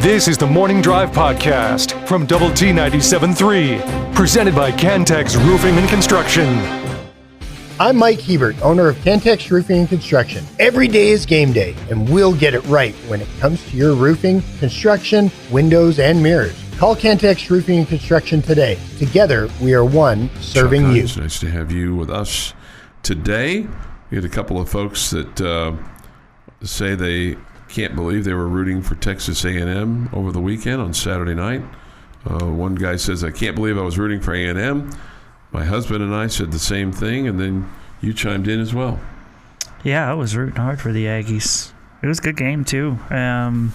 This is the Morning Drive Podcast from Double T 97.3, presented by Cantex Roofing and Construction. I'm Mike Hebert, owner of Cantex Roofing and Construction. Every day is game day, and we'll get it right when it comes to your roofing, construction, windows, and mirrors. Call Cantex Roofing and Construction today. Together, we are one serving you. It's nice to have you with us today. We had a couple of folks that say they can't believe they were rooting for Texas A&M over the weekend on Saturday night. One guy says, I can't believe I was rooting for A&M. My husband and I said the same thing, and then you chimed in as well. Yeah, I was rooting hard for the Aggies. It was a good game, too. And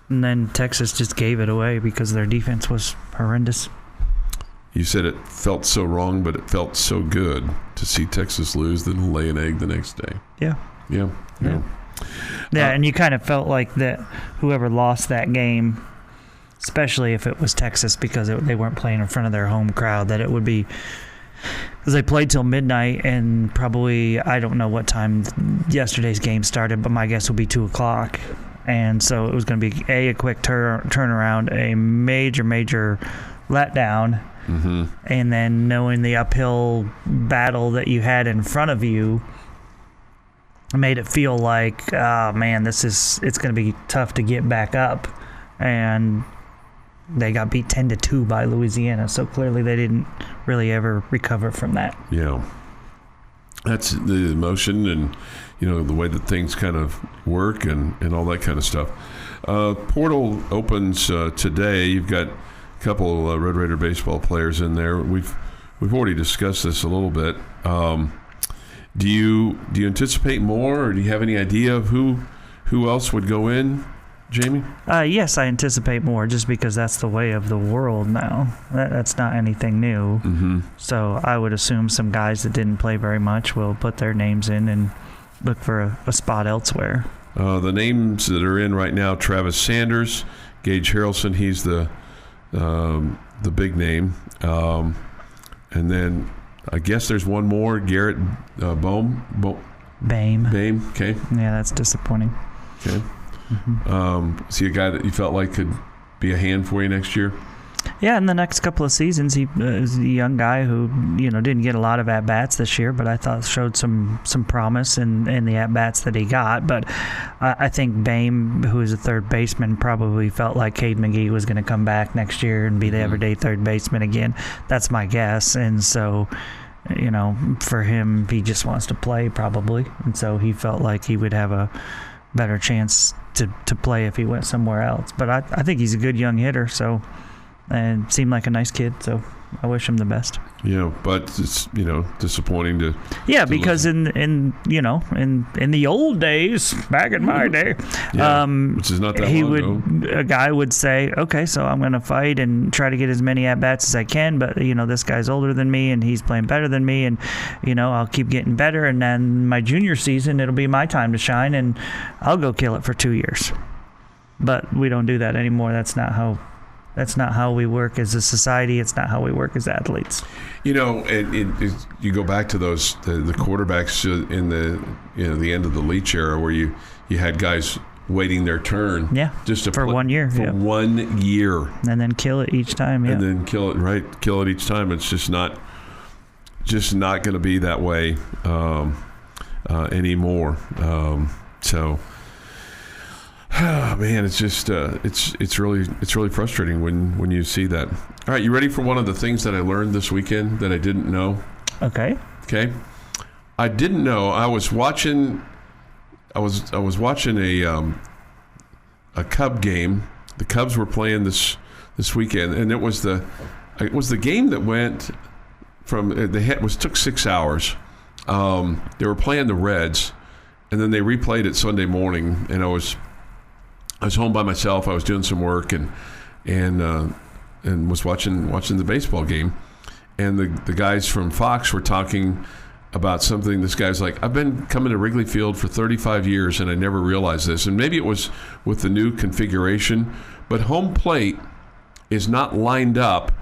then Texas just gave it away because their defense was horrendous. You said it felt so wrong, but it felt so good to see Texas lose, then lay an egg the next day. Yeah. Yeah, and you kind of felt like that whoever lost that game, especially if it was Texas because they weren't playing in front of their home crowd, that it would be because they played till midnight and probably, I don't know what time yesterday's game started, but my guess would be 2 o'clock. And so it was going to be a quick turnaround, a major letdown, and then knowing the uphill battle that you had in front of you made it feel like, oh man, it's going to be tough to get back up. And they got beat 10-2 by Louisiana, so clearly they didn't really ever recover from that. Yeah. That's the emotion and, the way that things kind of work and all that kind of stuff. Portal opens today. You've got a couple Red Raider baseball players in there. We've already discussed this a little bit. Do you anticipate more, or do you have any idea of who else would go in, Jamie? Yes, I anticipate more, just because that's the way of the world now. That's not anything new. Mm-hmm. So I would assume some guys that didn't play very much will put their names in and look for a spot elsewhere. The names that are in right now: Travis Sanders, Gage Harrelson. He's the big name, and then I guess there's one more, Garrett Bame. Okay. Yeah, that's disappointing. Okay. See a guy that you felt like could be a hand for you next year? Yeah, in the next couple of seasons, he is a young guy who didn't get a lot of at bats this year, but I thought showed some promise in the at bats that he got. But I think Bame, who is a third baseman, probably felt like Cade McGee was going to come back next year and be the everyday third baseman again. That's my guess, and so. For him, he just wants to play probably, and so he felt like he would have a better chance to play if he went somewhere else. But I think he's a good young hitter, and seemed like a nice kid, so I wish him the best. Yeah, but it's disappointing to. Yeah, because in the old days, back in my day, which is not that long ago, a guy would say, okay, so I'm going to fight and try to get as many at bats as I can, but this guy's older than me and he's playing better than me, and I'll keep getting better, and then my junior season it'll be my time to shine, and I'll go kill it for 2 years. But we don't do that anymore. That's not how we work as a society. It's not how we work as athletes. And you go back to those the quarterbacks in the end of the Leach era, where you had guys waiting their turn. Yeah. Just to for 1 year. For 1 year. And then kill it each time. Yeah. And then kill it each time. It's just not going to be that way anymore. So. Oh, man, it's just it's really frustrating when you see that. All right, you ready for one of the things that I learned this weekend that I didn't know? Okay. I didn't know. I was watching a Cub game. The Cubs were playing this weekend, and it was the game that went from took 6 hours. They were playing the Reds, and then they replayed it Sunday morning, and I was home by myself. I was doing some work and was watching the baseball game, and the guys from Fox were talking about something. This guy's like, I've been coming to Wrigley Field for 35 years, and I never realized this. And maybe it was with the new configuration, but home plate is not lined up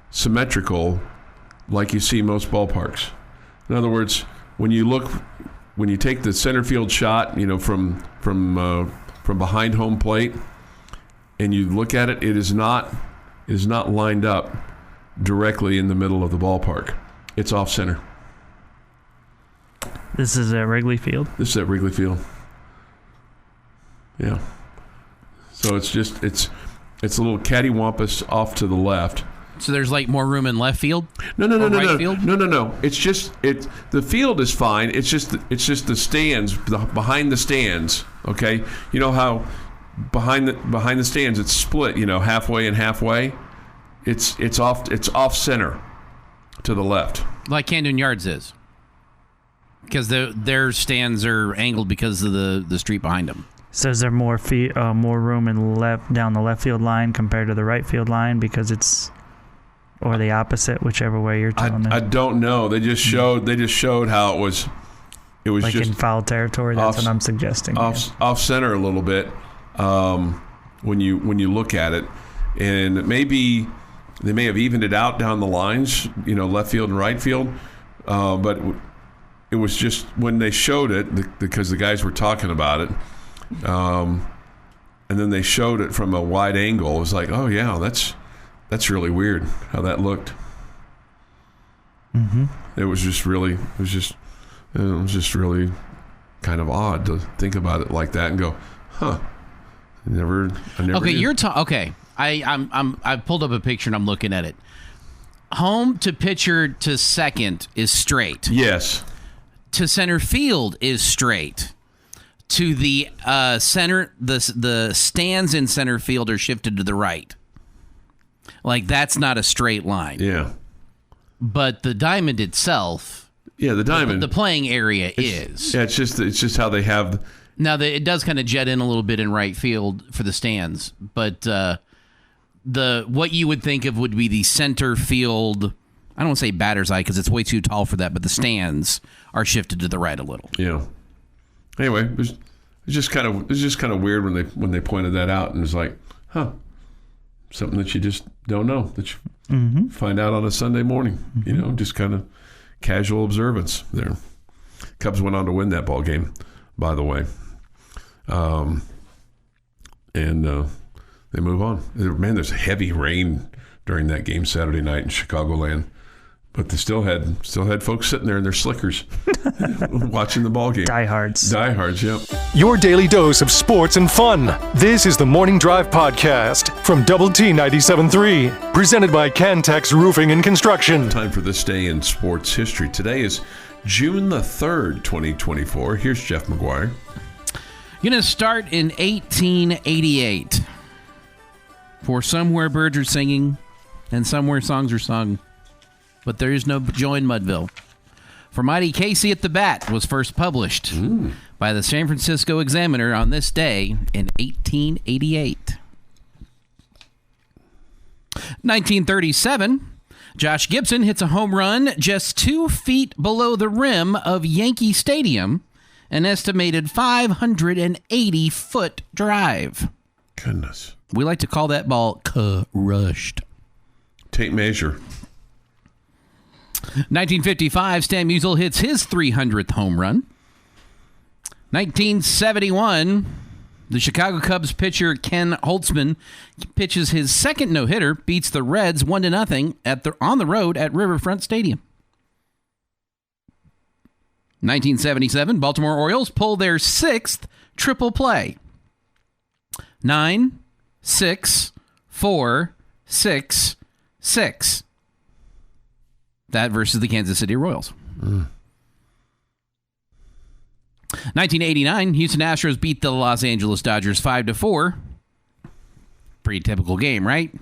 symmetrical like you see most ballparks. In other words, when you take the center field shot, from behind home plate, and you look at it, it is not lined up directly in the middle of the ballpark. It's off center. This is at Wrigley Field? This is at Wrigley Field. Yeah. So it's a little cattywampus off to the left. So there's like more room in left field? No. Field? No. It's just the field is fine. It's just the stands, behind the stands. Okay, you know how behind the stands it's split. Halfway and halfway. It's off center to the left. Like Camden Yards is. Because their stands are angled because of the street behind them. So is there more room down the left field line compared to the right field line because it's, or the opposite, whichever way you're telling me? I don't know. They just showed how it was. It was like just in foul territory. That's what I'm suggesting. Off center a little bit when you look at it, and maybe they may have evened it out down the lines. Left field and right field, but it was just when they showed it because the guys were talking about it. And then they showed it from a wide angle. It was like, oh yeah, that's really weird how that looked. Mm-hmm. It was just really kind of odd to think about it like that and go, huh? I never. Okay, did. okay. I pulled up a picture and I'm looking at it. Home to pitcher to second is straight. Yes. To center field is straight. To the center, the stands in center field are shifted to the right. Like, that's not a straight line. Yeah. But the diamond itself, yeah, the diamond, the playing area is. Yeah, it's just how they have. Now it does kind of jet in a little bit in right field for the stands, but what you would think of would be the center field. I don't want to say batter's eye because it's way too tall for that, but the stands are shifted to the right a little. Yeah. Anyway, it was just kind of weird when they pointed that out, and it's like, huh, something that you just don't know that you find out on a Sunday morning. Just kind of casual observance there. Cubs went on to win that ball game, by the way, and they move on. Man, there's heavy rain during that game Saturday night in Chicagoland. But they still had folks sitting there in their slickers watching the ball game. Diehards, yep. Your daily dose of sports and fun. This is the Morning Drive Podcast from Double T 97.3, presented by Cantex Roofing and Construction. Time for this day in sports history. Today is June the 3rd, 2024. Here's Jeff McGuire. You're going to start in 1888. For somewhere birds are singing and somewhere songs are sung. But there is no joy in Mudville. For Mighty Casey at the Bat was first published by the San Francisco Examiner on this day in 1888. 1937, Josh Gibson hits a home run just 2 feet below the rim of Yankee Stadium, an estimated 580-foot drive. Goodness. We like to call that ball crushed. Tape measure. 1955, Stan Musial hits his 300th home run. 1971, the Chicago Cubs pitcher Ken Holtzman pitches his second no-hitter, beats the Reds 1-0 on the road at Riverfront Stadium. 1977, Baltimore Orioles pull their 6th triple play. 9, 6, 4, 6, 6. That versus the Kansas City Royals. 1989, Houston Astros beat the Los Angeles Dodgers 5-4. Pretty typical game, right?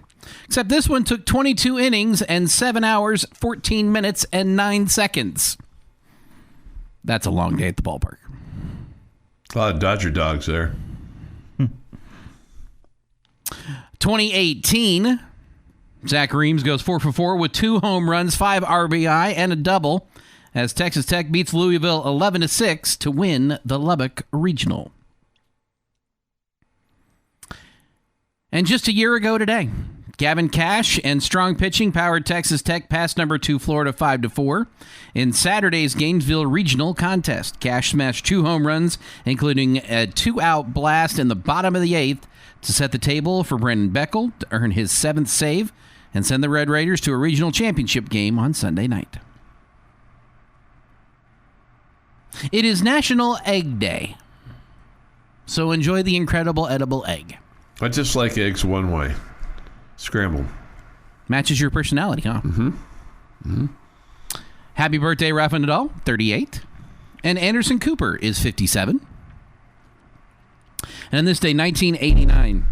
Except this one took 22 innings and 7 hours, 14 minutes, and 9 seconds. That's a long day at the ballpark. A lot of Dodger dogs there. 2018, Zach Reams goes 4 for 4 with 2 home runs, 5 RBI, and a double as Texas Tech beats Louisville 11-6 to win the Lubbock Regional. And just a year ago today, Gavin Cash and strong pitching powered Texas Tech past number 2 Florida 5-4 in Saturday's Gainesville Regional contest. Cash smashed 2 home runs, including a 2-out blast in the bottom of the 8th to set the table for Brendan Beckel to earn his 7th save and send the Red Raiders to a regional championship game on Sunday night. It is National Egg Day, so enjoy the incredible edible egg. I just like eggs one way, scrambled. Matches your personality, huh? Mm-hmm. Mm-hmm. Happy birthday, Rafa Nadal, 38. And Anderson Cooper is 57. And on this day, 1989,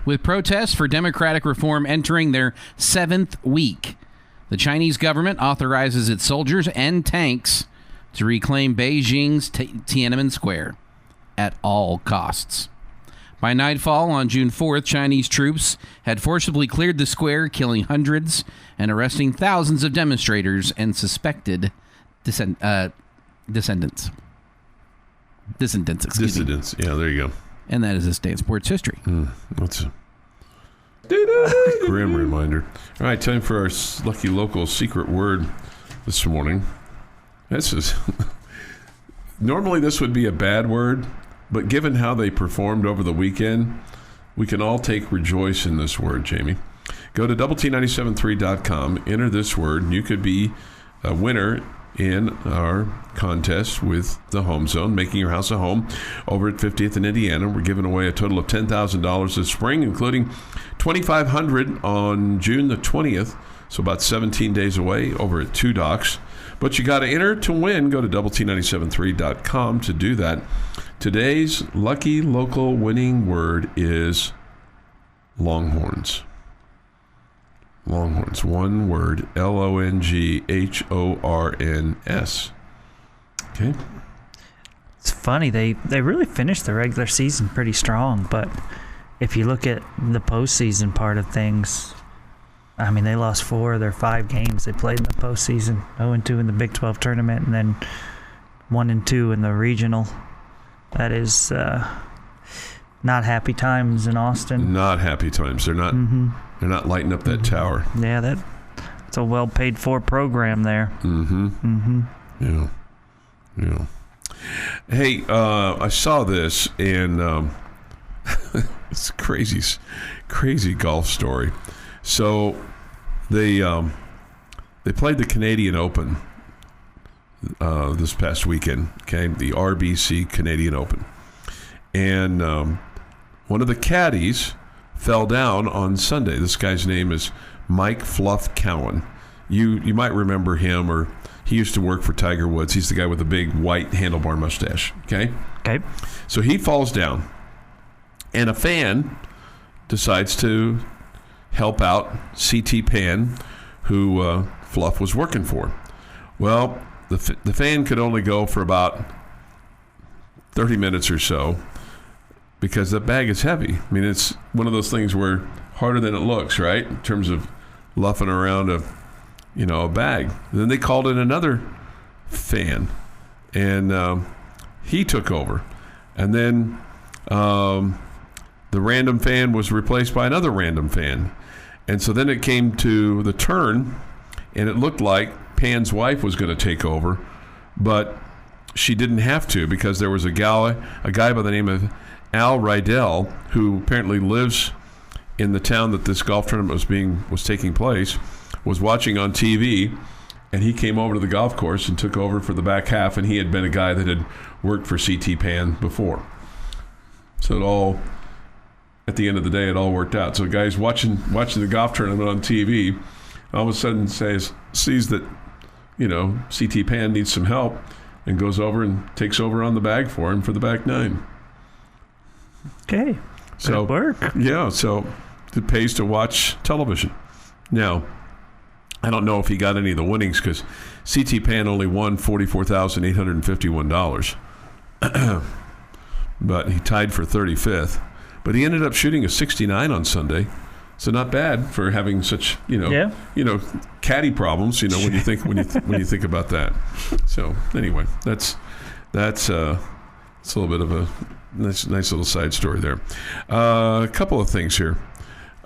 with protests for democratic reform entering their 7th week, the Chinese government authorizes its soldiers and tanks to reclaim Beijing's Tiananmen Square at all costs. By nightfall on June 4th, Chinese troops had forcibly cleared the square, killing hundreds and arresting thousands of demonstrators and suspected dissidents. Dissidents, excuse me. Yeah, there you go. And that is this day in sports history. That's a grim reminder. All right, time for our lucky local secret word this morning. This is normally this would be a bad word, but given how they performed over the weekend, we can all take rejoice in this word, Jamie. Go to doublet973.com, enter this word, and you could be a winner in our contest with the Home Zone, making your house a home over at 50th in Indiana. We're giving away a total of $10,000 this spring, including $2,500 on June the 20th, so about 17 days away over at Two Docks. But you got to enter to win. Go to doublet973.com to do that. Today's lucky local winning word is Longhorns. Longhorns. One word. Longhorns. Okay. It's funny. They really finished the regular season pretty strong, but if you look at the postseason part of things, I mean, they lost 4 of their 5 games they played in the postseason. 0-2 in the Big 12 tournament, and then 1-2 in the regional. That is not happy times in Austin. Not happy times. They're not. Mm-hmm. They're not lighting up that tower. Yeah, that's a well paid for program there. Mm-hmm. Mm-hmm. Yeah. Hey, I saw this, and it's a crazy golf story. So they played the Canadian Open this past weekend, okay, the RBC Canadian Open. And one of the caddies fell down on Sunday. This guy's name is Mike Fluff Cowan. You might remember him, or he used to work for Tiger Woods. He's the guy with the big white handlebar mustache, okay? Okay. So he falls down, and a fan decides to help out CT Pan, who Fluff was working for. Well, the fan could only go for about 30 minutes or so because the bag is heavy. I mean, it's one of those things where harder than it looks, right? In terms of luffing around a bag. And then they called in another fan, and he took over. And then the random fan was replaced by another random fan. And so then it came to the turn, and it looked like Pan's wife was going to take over, but she didn't have to, because there was a guy by the name of Al Rydell, who apparently lives in the town that this golf tournament was taking place, was watching on TV, and he came over to the golf course and took over for the back half, and he had been a guy that had worked for CT Pan before. So at the end of the day, it all worked out. So guys watching the golf tournament on TV, all of a sudden sees that, CT Pan needs some help, and goes over and takes over on the bag for him for the back 9. Okay. So good work. Yeah, so it pays to watch television. Now, I don't know if he got any of the winnings, because CT Pan only won $44,851. But he tied for 35th. But he ended up shooting a 69 on Sunday. So not bad for having such, caddy problems, when you think about that. So anyway, that's a little bit of a nice little side story there. A couple of things here.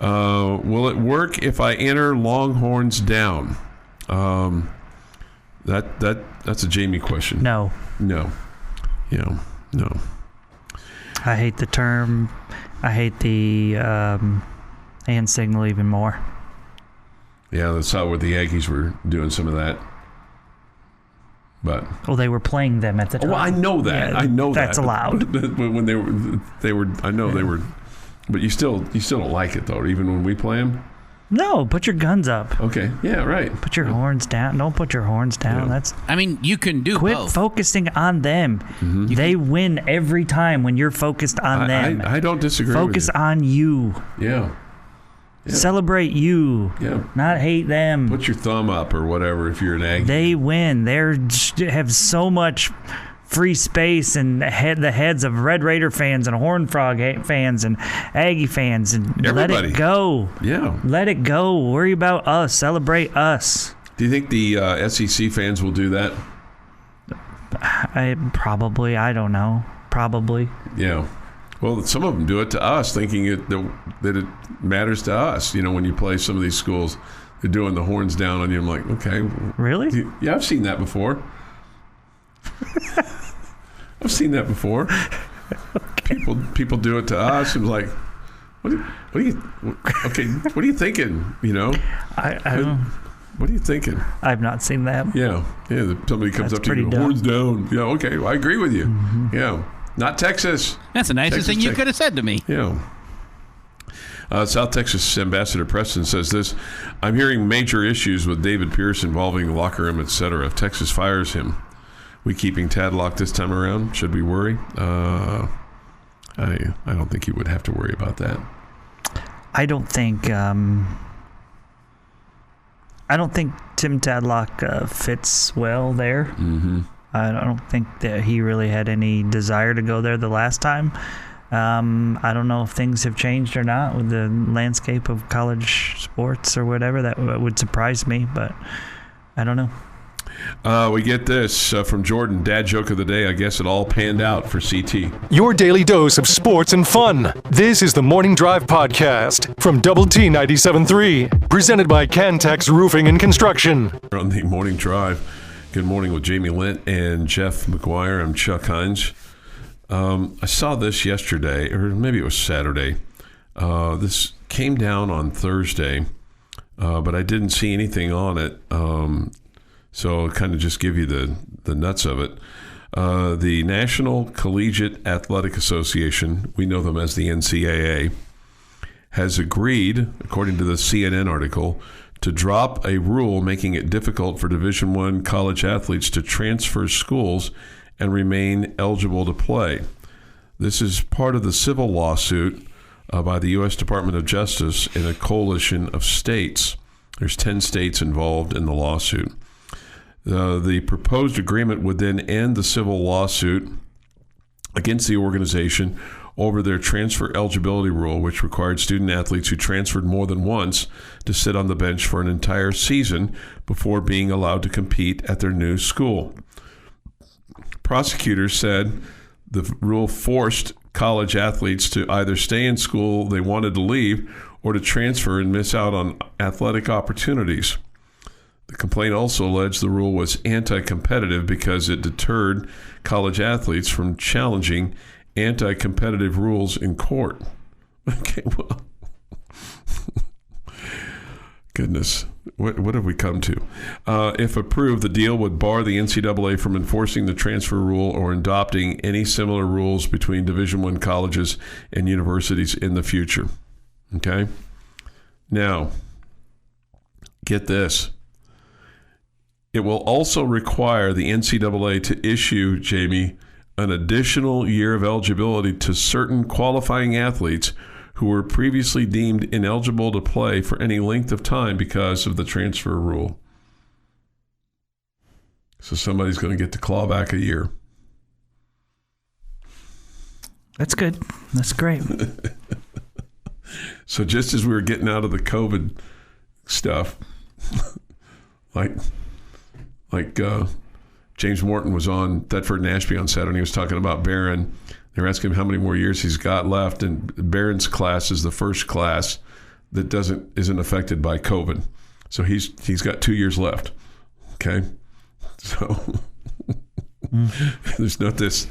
Will it work if I enter Longhorns down? That's a Jamie question. No. No. Yeah. No. I hate the term I hate the hand signal even more. Yeah, that's how the Aggies were doing some of that. But they were playing them at the time. Well, I know that. Yeah, I know that's allowed. But when they were. I know they were. But you still don't like it though, even when we play them. No, put your guns up. Okay. Yeah. Right. Put your horns down. Don't put your horns down. Yeah. That's. I mean, you can do Quit both. focusing on them. Mm-hmm. They win every time when you're focused on them. I don't disagree. Focus with you. on you. Yeah. Yeah. Celebrate you. Yeah. Not hate them. Put your thumb up or whatever if you're an Aggie. They win. They have so much free space, and the heads of Red Raider fans and Horned Frog fans and Aggie fans, and Everybody. let it go. Yeah. Let it go. Worry about us. Celebrate us. Do you think the SEC fans will do that? I don't know. Probably. Yeah. Well, some of them do it to us, thinking that it matters to us. You know, when you play some of these schools, they're doing the horns down on you. I'm like, okay. Really? Yeah, I've seen that before. I've seen that before. Okay. People do it to us. I'm like, what are you thinking? You know? I don't. What are you thinking? I've not seen that. Yeah. Somebody comes That's up to you, pretty dumb. horns down. Yeah, okay, well, I agree with you. Mm-hmm. Yeah. Not Texas. That's the nicest thing you could have said to me. Yeah. South Texas Ambassador Preston says this: I'm hearing major issues with David Pierce involving the locker room, etc. If Texas fires him, we keeping Tadlock this time around? Should we worry? I don't think you would have to worry about that. I don't think Tim Tadlock fits well there. Mm-hmm. I don't think that he really had any desire to go there the last time. I don't know if things have changed or not with the landscape of college sports or whatever. That would surprise me, but I don't know. We get this from Jordan. Dad joke of the day. I guess it all panned out for CT. Your daily dose of sports and fun. This is the Morning Drive Podcast from Double T 97.3. Presented by Cantex Roofing and Construction. On the Morning Drive. Good morning with Jamie Lent and Jeff McGuire. I'm Chuck Heinz. I saw this yesterday, or maybe it was Saturday. This came down on Thursday, but I didn't see anything on it. So I'll kind of just give you the nuts of it. The National Collegiate Athletic Association, we know them as the NCAA, has agreed, according to the CNN article, to drop a rule making it difficult for Division I college athletes to transfer schools and remain eligible to play. This is part of the civil lawsuit by the U.S. Department of Justice in a coalition of states. There's 10 states involved in the lawsuit. The proposed agreement would then end the civil lawsuit against the organization over their transfer eligibility rule, which required student athletes who transferred more than once to sit on the bench for an entire season before being allowed to compete at their new school. Prosecutors said the rule forced college athletes to either stay in school they wanted to leave or to transfer and miss out on athletic opportunities. The complaint also alleged the rule was anti-competitive because it deterred college athletes from challenging anti-competitive rules in court. Okay, well, goodness, what have we come to? If approved, the deal would bar the NCAA from enforcing the transfer rule or adopting any similar rules between Division I colleges and universities in the future. Okay? Now, get this. It will also require the NCAA to issue, Jamie, an additional year of eligibility to certain qualifying athletes who were previously deemed ineligible to play for any length of time because of the transfer rule. So somebody's going to get to claw back a year. That's good. That's great. So just as we were getting out of the COVID stuff, like James Morton was on Thetford and Ashby on Saturday. He was talking about Behren. They were asking him how many more years he's got left, and Beren's class is the first class that isn't affected by COVID. So he's got 2 years left. Okay, so there's not this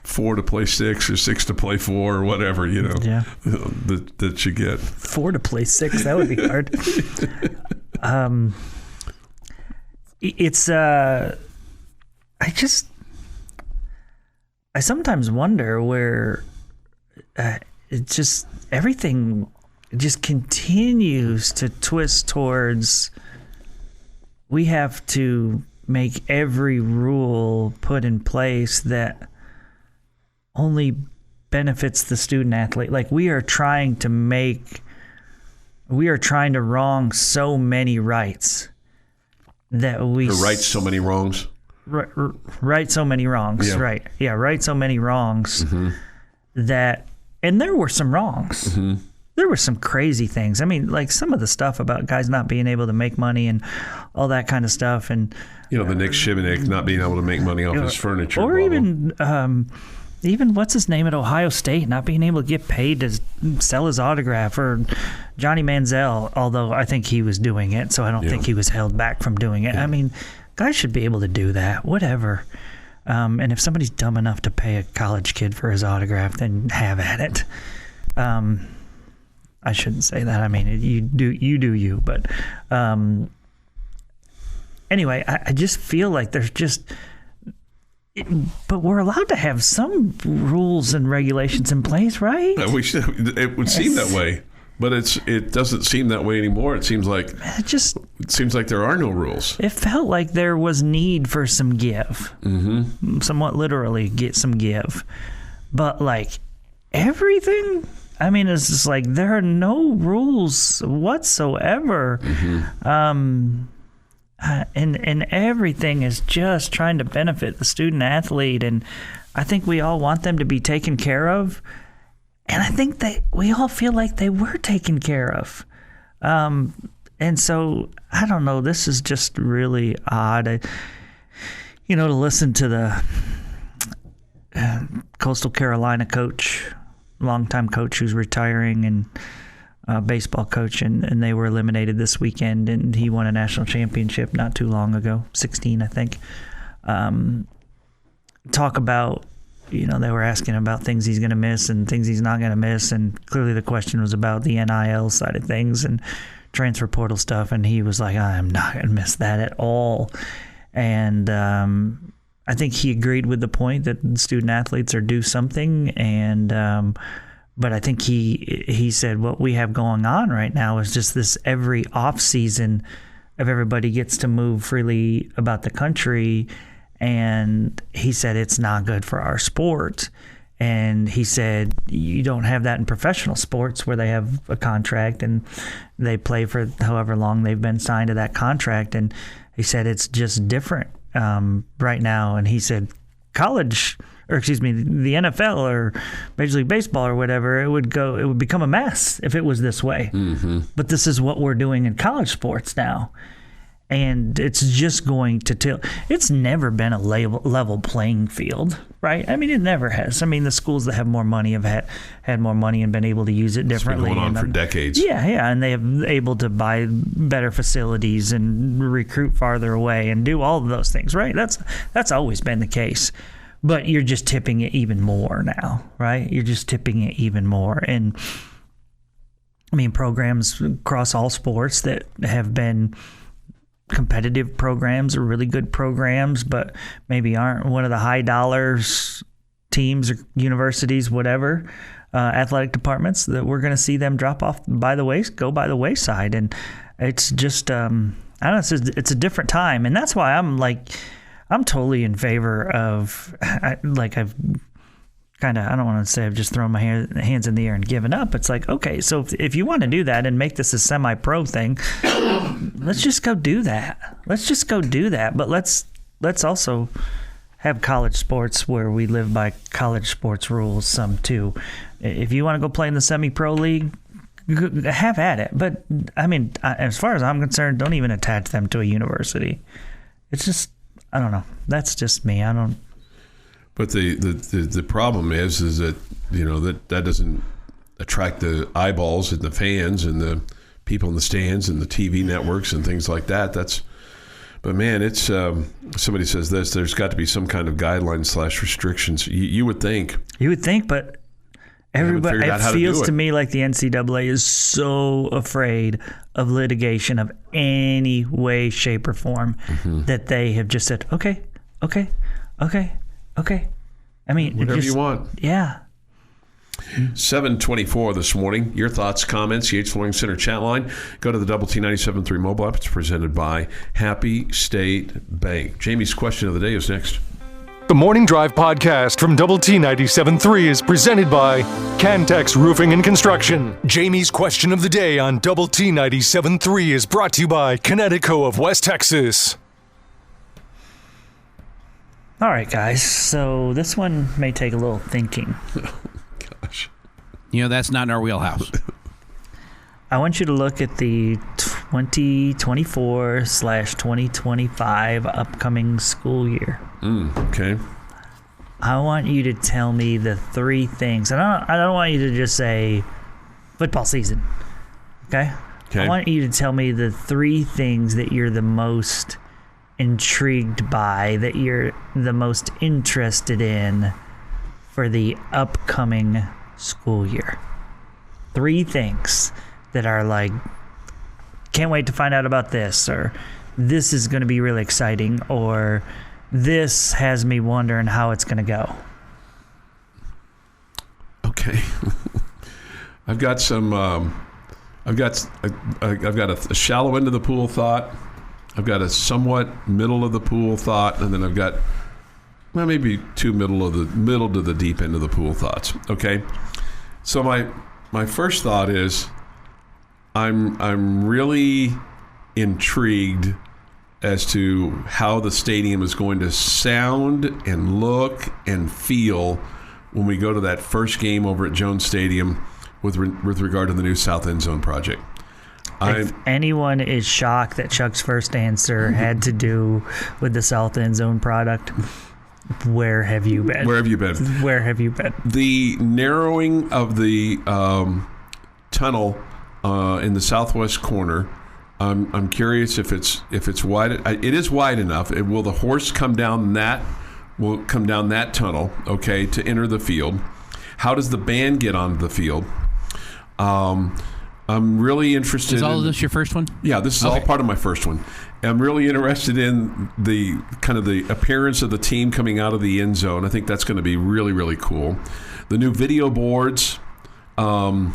4 to play 6 or 6 to play 4 or whatever, Yeah. that you get. 4 to play 6, that would be hard. It's I sometimes wonder where it's just everything just continues to twist towards we have to make every rule put in place that only benefits the student athlete. Like we are trying to wrong so many rights that we right so many wrongs. Right so many wrongs. Yeah. Right. Yeah, right so many wrongs that, and there were some wrongs. There were some crazy things. I mean, like some of the stuff about guys not being able to make money and all that kind of stuff. And the Nick Shivanek not being able to make money off his furniture. Or bubble. even what's his name at Ohio State not being able to get paid to sell his autograph, or Johnny Manziel, although I think he was doing it, so I don't think he was held back from doing it. I mean, guys should be able to do that, whatever. And if somebody's dumb enough to pay a college kid for his autograph, then have at it. I shouldn't say that. I mean, you do you. But anyway, I just feel like there's just... But we're allowed to have some rules and regulations in place, right? It would seem that way, but it doesn't seem that way anymore. It seems like there are no rules. It felt like there was need for some give, somewhat literally get some give, but like everything. I mean, it's just like there are no rules whatsoever. And everything is just trying to benefit the student athlete, and I think we all want them to be taken care of, and I think we all feel like they were taken care of, and so I don't know. This is just really odd, to listen to the Coastal Carolina coach, longtime coach who's retiring, and baseball coach, and they were eliminated this weekend, and he won a national championship not too long ago, 16, I think. Talk about, they were asking about things he's going to miss and things he's not going to miss, and clearly the question was about the NIL side of things and transfer portal stuff, and he was like, I'm not going to miss that at all. And I think he agreed with the point that student athletes are due something, and but I think he said what we have going on right now is just this every off season of everybody gets to move freely about the country, and he said it's not good for our sport. And he said you don't have that in professional sports where they have a contract and they play for however long they've been signed to that contract. And he said it's just different right now. And he said the NFL or Major League Baseball or whatever, it would become a mess if it was this way. But this is what we're doing in college sports now. And it's just going to tilt. It's never been a level playing field, right? I mean, it never has. I mean, the schools that have more money have had more money and been able to use it differently. It's been going on for decades. Yeah, and they have able to buy better facilities and recruit farther away and do all of those things, right? That's always been the case. But you're just tipping it even more now, right? You're just tipping it even more. And I mean, programs across all sports that have been competitive programs or really good programs, but maybe aren't one of the high dollars teams or universities, whatever, athletic departments, that we're going to see them go by the wayside. And it's just, I don't know, it's a different time. And that's why I'm totally in favor of, I don't want to say I've just thrown my hands in the air and given up. It's like, okay, so if you want to do that and make this a semi-pro thing, let's just go do that. But let's also have college sports where we live by college sports rules some too. If you want to go play in the semi-pro league, have at it. But I mean, as far as I'm concerned, don't even attach them to a university. It's just, I don't know. That's just me. I don't. But the problem is that that doesn't attract the eyeballs and the fans and the people in the stands and the TV networks and things like that. That's But man, it's somebody says this. There's got to be some kind of guidelines / restrictions. You would think. You would think, but everybody. It feels to me like the NCAA is so afraid of litigation of any way, shape, or form that they have just said, okay. I mean, whatever you want. Yeah. 7:24 this morning. Your thoughts, comments, Yates Flooring Center chat line. Go to the Double T 97.3 mobile app. It's presented by Happy State Bank. Jamie's question of the day is next. The Morning Drive podcast from Double T 97.3 is presented by Cantex Roofing and Construction. Jamie's question of the day on Double T 97.3 is brought to you by Connecticut of West Texas. All right, guys. So this one may take a little thinking. Gosh. That's not in our wheelhouse. I want you to look at the 2024/2025 upcoming school year. Okay. I want you to tell me the three things. And I don't want you to just say football season. Okay? I want you to tell me the three things that you're the most intrigued by, that you're the most interested in for the upcoming school year. Three things that are like, can't wait to find out about this, or this is going to be really exciting, or this has me wondering how it's going to go. Okay. I've got some. I've got a shallow end of the pool thought. I've got a somewhat middle of the pool thought, and then I've got maybe two middle to the deep end of the pool thoughts. Okay. So my first thought is I'm really intrigued as to how the stadium is going to sound and look and feel when we go to that first game over at Jones Stadium with regard to the new South End Zone project. If anyone is shocked that Chuck's first answer had to do with the South End Zone product, where have you been? Where have you been? Where have you been? The narrowing of the tunnel in the southwest corner. I'm curious if it's wide. It is wide enough. Will the horse come down that? Will come down that tunnel? Okay, to enter the field. How does the band get onto the field? I'm really interested. Is all of this your first one? Yeah, this is all part of my first one. I'm really interested in the kind of the appearance of the team coming out of the end zone. I think that's going to be really, really cool. The new video boards in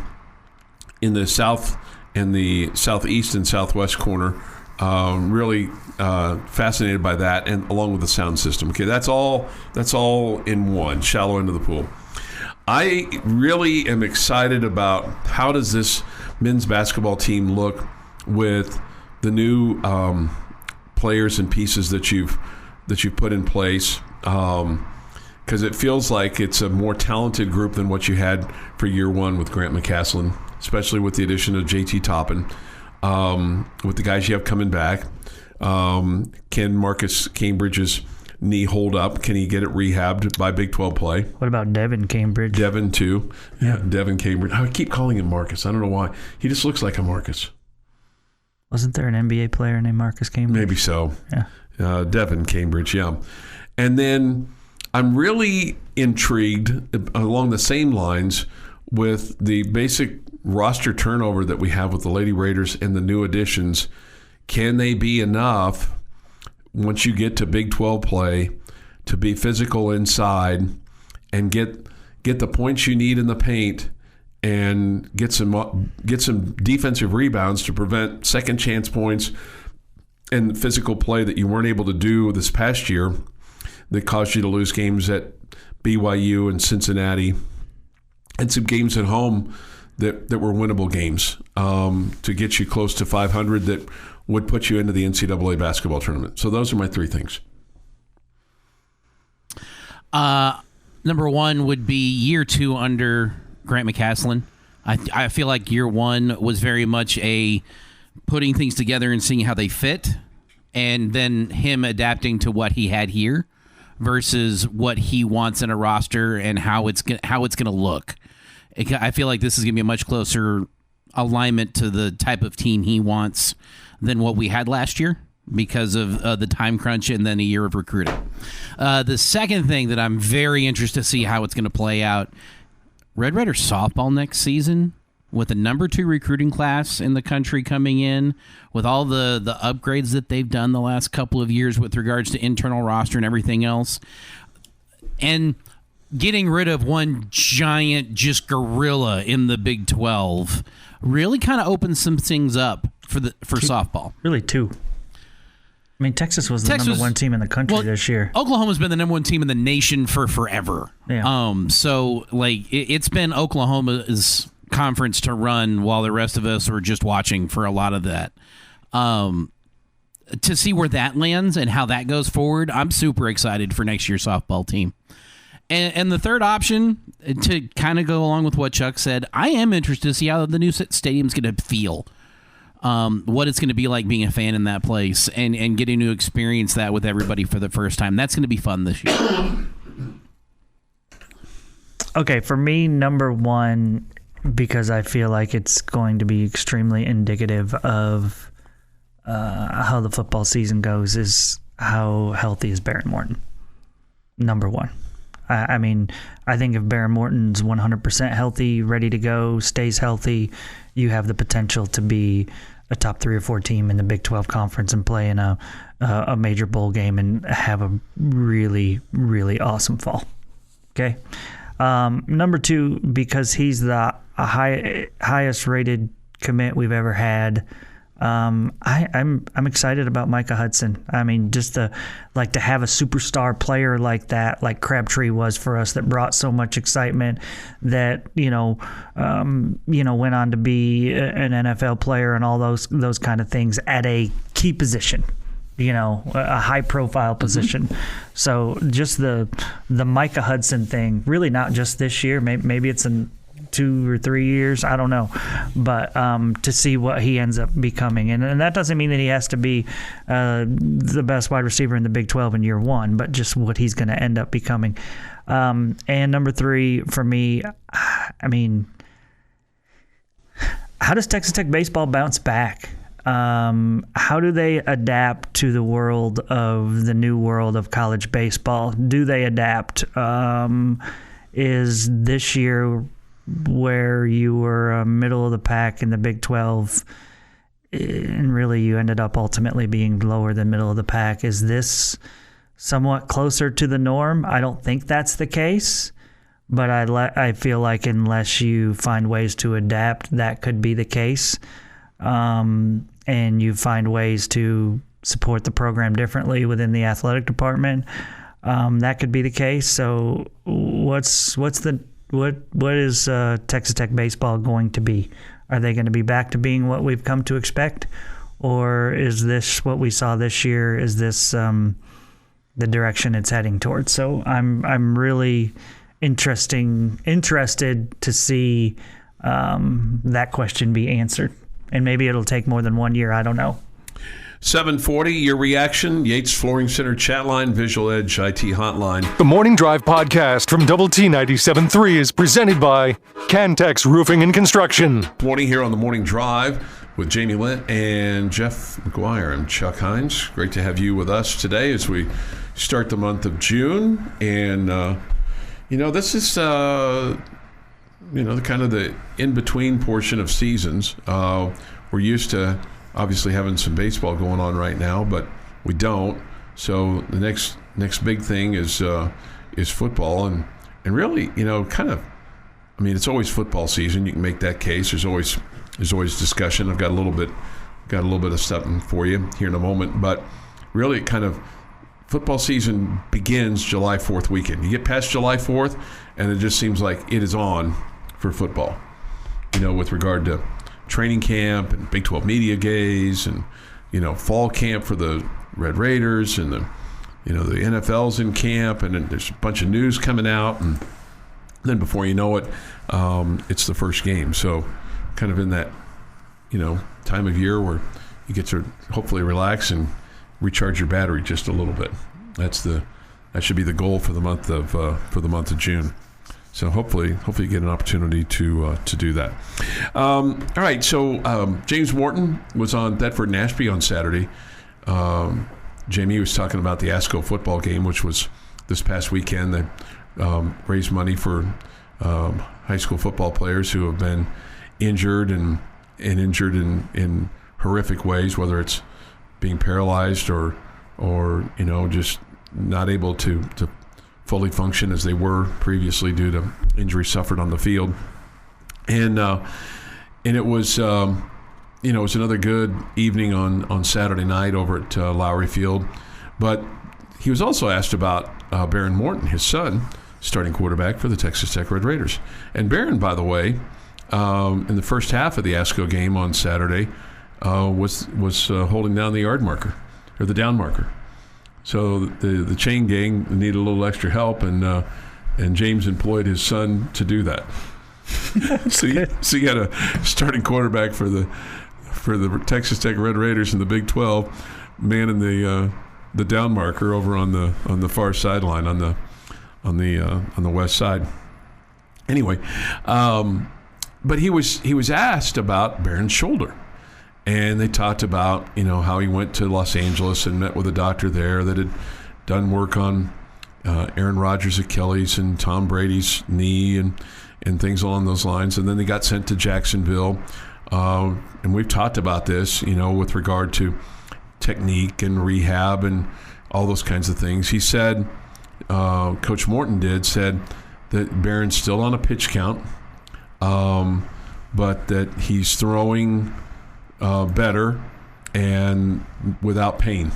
the south and the southeast and southwest corner. Really fascinated by that, and along with the sound system. Okay, that's all in one, shallow end of the pool. I really am excited about how does this men's basketball team look with the new players and pieces that you've put in place, because it feels like it's a more talented group than what you had for year one with Grant McCaslin, especially with the addition of JT Toppin, with the guys you have coming back. Can Marcus Cambridge's knee hold up? Can he get it rehabbed by Big 12 play? What about Devin Cambridge? Devin, too. Yeah, Devin Cambridge. I keep calling him Marcus. I don't know why. He just looks like a Marcus. Wasn't there an NBA player named Marcus Cambridge? Maybe so. Yeah. Devin Cambridge, yeah. And then I'm really intrigued along the same lines with the basic roster turnover that we have with the Lady Raiders and the new additions. Can they be enough once you get to Big 12 play to be physical inside and get the points you need in the paint and get some defensive rebounds to prevent second chance points and physical play that you weren't able to do this past year that caused you to lose games at BYU and Cincinnati and some games at home that were winnable games to get you close to 500 that would put you into the NCAA basketball tournament. So those are my three things. Number one would be year two under Grant McCaslin. I feel like year one was very much a putting things together and seeing how they fit, and then him adapting to what he had here versus what he wants in a roster and how it's going to look. I feel like this is going to be a much closer alignment to the type of team he wants than what we had last year. because of the time crunch and then a year of recruiting. The second thing that I'm very interested to see how it's going to play out, Red Raiders softball next season, with the number 2 recruiting class in the country coming in, with all the upgrades that they've done the last couple of years with regards to internal roster and everything else, and getting rid of one giant just gorilla in the Big 12 really kind of opens some things up for softball. Really, 2. I mean, Texas was the number 1 team in the country this year. Oklahoma's been the number 1 team in the nation for forever. Yeah. So like it's been Oklahoma's conference to run while the rest of us were just watching for a lot of that. To see where that lands and how that goes forward, I'm super excited for next year's softball team. And the third option, to kind of go along with what Chuck said, I am interested to see how the new stadium's going to feel. What it's going to be like being a fan in that place and getting to experience that with everybody for the first time. That's going to be fun this year. Okay, for me, number 1, because I feel like it's going to be extremely indicative of how the football season goes, is how healthy is Behren Morton. Number 1. I mean, I think if Behren Morton's 100% healthy, ready to go, stays healthy, you have the potential to be a top 3 or 4 team in the Big 12 conference and play in a major bowl game and have a really, really awesome fall. Okay. Number 2, because he's the highest rated commit we've ever had. I'm excited about Micah Hudson. I mean, just to have a superstar player like that, like Crabtree was for us, that brought so much excitement, that went on to be an NFL player and all those kind of things at a key position, a high profile position. Mm-hmm. So just the Micah Hudson thing, really not just this year. Maybe it's in 2 or 3 years, I don't know, but to see what he ends up becoming, and that doesn't mean that he has to be the best wide receiver in the Big 12 in year 1, but just what he's going to end up becoming. And number 3 for me, I mean, how does Texas Tech baseball bounce back? How do they adapt to the new world of college baseball? Do they adapt? Is this year, where you were middle of the pack in the Big 12, and really you ended up ultimately being lower than middle of the pack, is this somewhat closer to the norm? I don't think that's the case, but I feel like unless you find ways to adapt, that could be the case, and you find ways to support the program differently within the athletic department, that could be the case. So what is Texas Tech baseball going to be? Are they going to be back to being what we've come to expect, or is this what we saw this year? Is this the direction it's heading towards? So I'm really interested to see that question be answered, and maybe it'll take more than 1 year. I don't know. 740, your reaction. Yates Flooring Center chat line, Visual Edge IT hotline. The Morning Drive podcast from Double T 97.3 is presented by Cantex Roofing and Construction. Morning here on the Morning Drive with Jamie Lent and Jeff McGuire. I'm Chuck Heinz. Great to have you with us today as we start the month of June. And, this is, the kind of the in-between portion of seasons. We're used to obviously having some baseball going on right now, but we don't. So the next big thing is football, and really, it's always football season. You can make that case. There's always discussion. I've got a little bit of something for you here in a moment, but really, kind of football season begins July 4th weekend. You get past July 4th, and it just seems like it is on for football. With regard to training camp and Big 12 media days and fall camp for the Red Raiders, and the NFL's in camp, and then there's a bunch of news coming out, and then before you know it, it's the first game. So kind of in that time of year where you get to hopefully relax and recharge your battery just a little bit. That should be the goal for the month of June. So hopefully you get an opportunity to do that. All right, so James Morton was on Thetford and Ashby on Saturday. Jamie was talking about the ASCO football game, which was this past weekend. They raised money for high school football players who have been injured and injured in horrific ways, whether it's being paralyzed or just not able to fully function as they were previously due to injuries suffered on the field. And it was it was another good evening on Saturday night over at Lowry Field. But he was also asked about Behren Morton, his son, starting quarterback for the Texas Tech Red Raiders. And Behren, by the way, in the first half of the ASCO game on Saturday, was holding down the yard marker, or the down marker. So the chain gang needed a little extra help, and James employed his son to do that. So you got a starting quarterback for the Texas Tech Red Raiders in the Big 12, manning the down marker over on the far sideline on the west side. Anyway, but he was asked about Beren's shoulder. And they talked about, how he went to Los Angeles and met with a doctor there that had done work on Aaron Rodgers' Achilles and Tom Brady's knee and things along those lines. And then they got sent to Jacksonville. And we've talked about this, with regard to technique and rehab and all those kinds of things. He said, Coach Morton said that Beren's still on a pitch count, but that he's throwing better and without pain.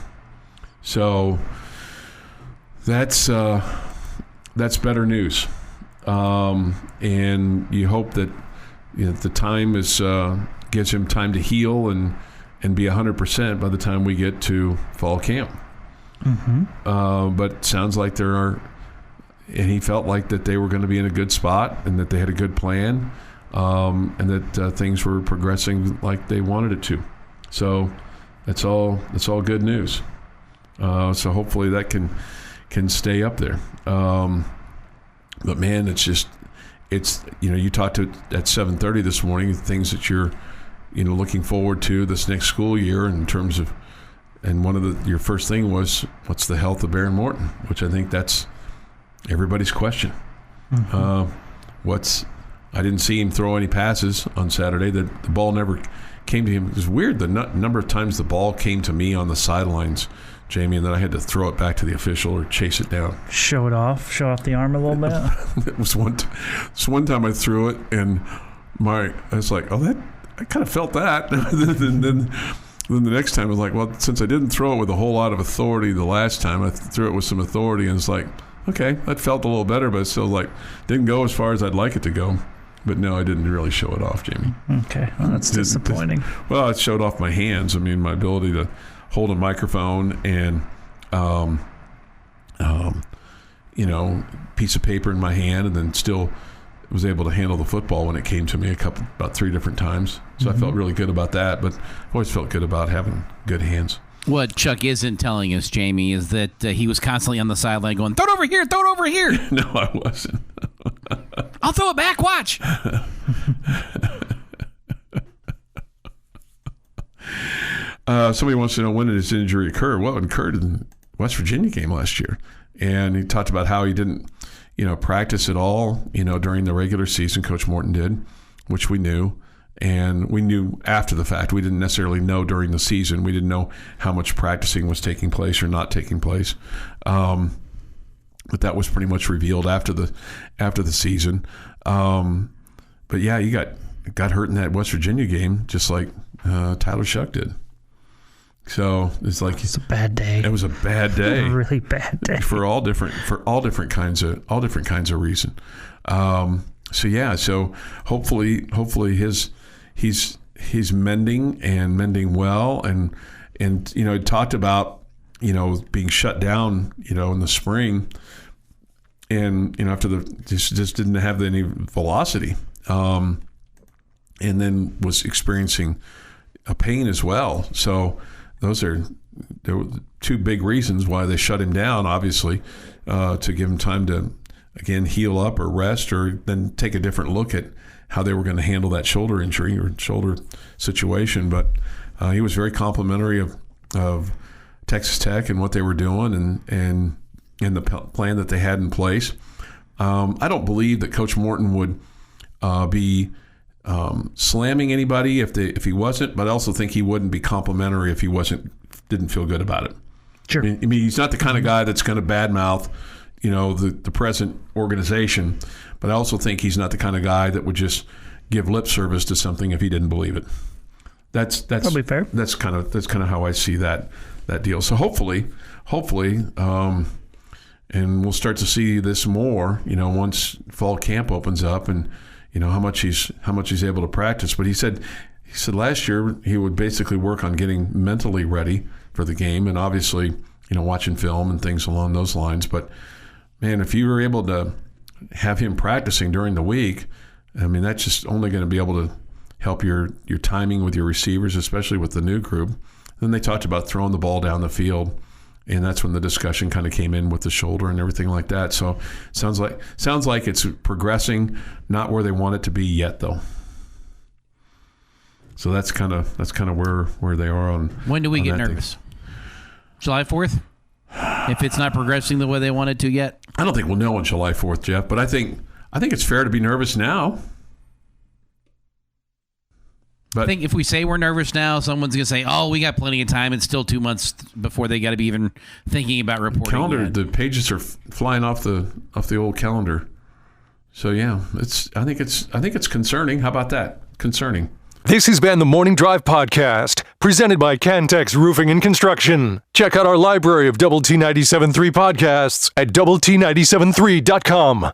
So that's better news. And you hope that the time gives him time to heal and be 100% by the time we get to fall camp. Mm-hmm. But sounds like and he felt like that they were going to be in a good spot and that they had a good plan. And that things were progressing like they wanted it to. So that's all good news. So hopefully that can stay up there. But man, it's you talked at 7:30 this morning, things that you're looking forward to this next school year in terms of, and one of your first thing was, what's the health of Behren Morton, which I think that's everybody's question. Mm-hmm. I didn't see him throw any passes on Saturday. The ball never came to him. It was weird the number of times the ball came to me on the sidelines, Jamie, and then I had to throw it back to the official or chase it down. Show off the arm a little bit. It was one time I threw it, and I was like, I kind of felt that. then the next time I was like, well, since I didn't throw it with a whole lot of authority the last time, I threw it with some authority, and it's like, okay, that felt a little better, but it still didn't go as far as I'd like it to go. But no, I didn't really show it off, Jamie. Okay, well, that's disappointing. Well, it showed off my hands. I mean, my ability to hold a microphone and, piece of paper in my hand, and then still was able to handle the football when it came to me about 3 different times. So I felt really good about that, but I always felt good about having good hands. What Chuck isn't telling us, Jamie, is that he was constantly on the sideline going, throw it over here, throw it over here. No, I wasn't. I'll throw it back, watch. Somebody wants to know, when did his injury occur? Well, it occurred in the West Virginia game last year. And he talked about how he didn't, practice at all, during the regular season. Coach Morton did, which we knew. And we knew after the fact. We didn't necessarily know during the season. We didn't know how much practicing was taking place or not taking place. But that was pretty much revealed after the season. But yeah, you got hurt in that West Virginia game, just like Tyler Shuck did. So it's like it's a bad day. It was a bad day, a really bad day for all different kinds of reason. So hopefully he's mending well, and he talked about being shut down in the spring, and after just didn't have any velocity, and then was experiencing a pain as well. So there were 2 big reasons why they shut him down, obviously, to give him time to, again, heal up or rest, or then take a different look at how they were going to handle that shoulder injury or shoulder situation. But he was very complimentary of Texas Tech and what they were doing and the plan that they had in place. I don't believe that Coach Morton would be slamming anybody if he wasn't, but I also think he wouldn't be complimentary if he didn't feel good about it. Sure. I mean, he's not the kind of guy that's going to badmouth, the present organization, but I also think he's not the kind of guy that would just give lip service to something if he didn't believe it. That's probably fair. That's kind of how I see that deal. So hopefully, and we'll start to see this more, once fall camp opens up, and how much he's able to practice. But he said last year he would basically work on getting mentally ready for the game, and obviously, watching film and things along those lines. But man, if you were able to have him practicing during the week, I mean, that's just only going to be able to help your timing with your receivers, especially with the new group. Then they talked about throwing the ball down the field, and that's when the discussion kind of came in with the shoulder and everything like that. So sounds like it's progressing, not where they want it to be yet, though. So that's kind of where they are on. When do we get nervous? Thing. July 4th? If it's not progressing the way they want it to yet? I don't think we'll know on July 4th, Jeff, but I think it's fair to be nervous now. But I think if we say we're nervous now, someone's going to say, oh, we got plenty of time. It's still 2 months before they got to be even thinking about reporting. Calendar, the pages are flying off the old calendar. So yeah, I think it's concerning. How about that? Concerning. This has been the Morning Drive Podcast, presented by Cantex Roofing and Construction. Check out our library of Double T 97.3 podcasts at doublet97.3.com.